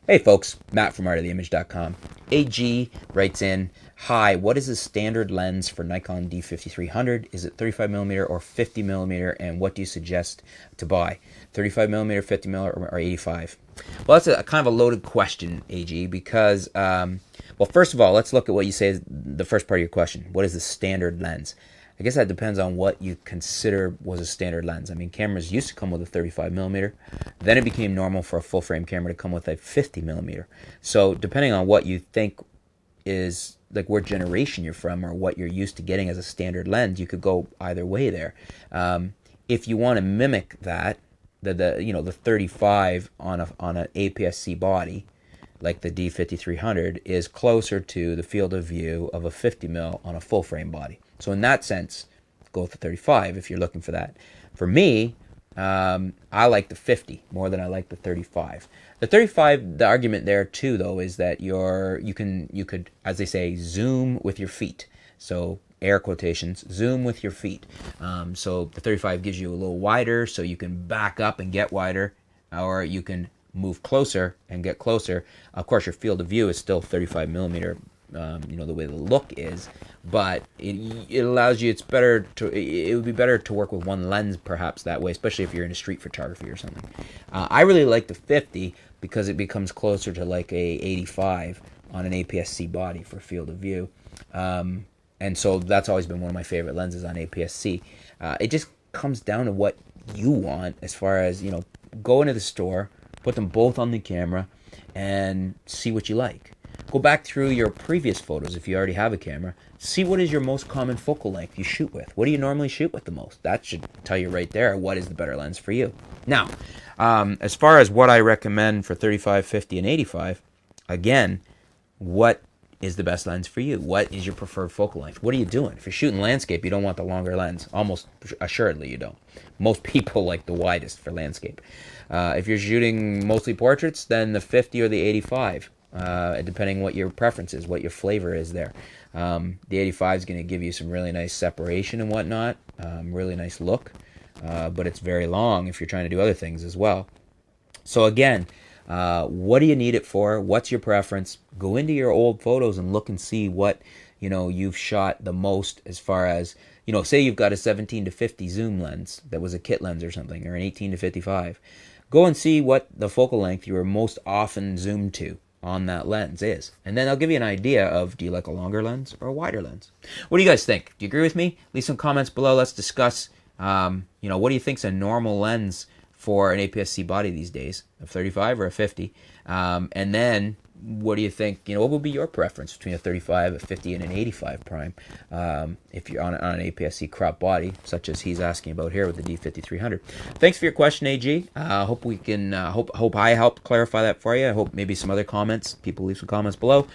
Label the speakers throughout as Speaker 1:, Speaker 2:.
Speaker 1: Hey folks, Matt from artoftheimage.com. AG writes in, hi, what is the standard lens for Nikon D5300? Is it 35mm or 50mm, and what do you suggest to buy? 35mm, 50mm, or 85? Well, that's a kind of a loaded question, AG, because, well, first of all, let's look at what you say is the first part of your question. What is the standard lens? I guess that depends on what you consider was a standard lens. I mean, cameras used to come with a 35mm. Then it became normal for a full frame camera to come with a 50mm. So depending on what you think is, like, what generation you're from or what you're used to getting as a standard lens, you could go either way there. If you want to mimic that, the 35 on an APS-C body, like the D5300, is closer to the field of view of a 50mm on a full frame body. So in that sense, go with the 35 if you're looking for that. For me, I like the 50 more than I like the 35. The 35, the argument there too, though, is that you could, as they say, zoom with your feet. So air quotations, zoom with your feet. So the 35 gives you a little wider, so you can back up and get wider, or you can move closer and get closer. Of course, your field of view is still 35mm. The way the look is, but it allows you, it would be better to work with one lens perhaps that way, especially if you're into street photography or something. I really like the 50 because it becomes closer to like a 85 on an APS-C body for field of view, and so that's always been one of my favorite lenses on APS-C. It just comes down to what you want as far as, go into the store, put them both on the camera, and see what you like. Go back through your previous photos if you already have a camera. See what is your most common focal length you shoot with. What do you normally shoot with the most? That should tell you right there what is the better lens for you. Now, as far as what I recommend for 35, 50, and 85, again, what is the best lens for you? What is your preferred focal length? What are you doing? If you're shooting landscape, you don't want the longer lens. Almost assuredly you don't. Most people like the widest for landscape. If you're shooting mostly portraits, then the 50 or the 85. Depending what your preference is, what your flavor is there. The 85 is going to give you some really nice separation and whatnot, really nice look, but it's very long if you're trying to do other things as well. So again, what do you need it for? What's your preference? Go into your old photos and look and see what you've shot the most as far as, say you've got a 17 to 50 zoom lens that was a kit lens or something, or an 18 to 55. Go and see what the focal length you were most often zoomed to on that lens is, and then I'll give you an idea of, do you like a longer lens or a wider lens? What do you guys think? Do you agree with me? Leave some comments below. Let's discuss what do you think's a normal lens for an APS-C body these days, a 35 or a 50? And then what do you think, what would be your preference between a 35, a 50, and an 85 prime, if you're on an APS-C crop body, such as he's asking about here with the D5300. Thanks for your question, AG. Hope we can, hope I helped clarify that for you. I hope maybe some other comments, people leave some comments below,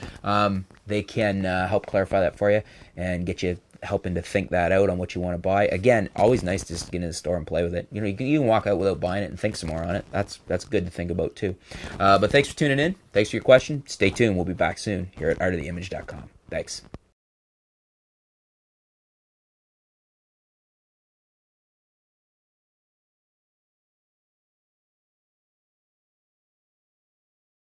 Speaker 1: they can help clarify that for you and get you helping to think that out on what you want to buy. Again, always nice to just get into the store and play with it. You can walk out without buying it and think some more on it. That's good to think about too. But thanks for tuning in. Thanks for your question. Stay tuned. We'll be back soon here at artoftheimage.com. Thanks.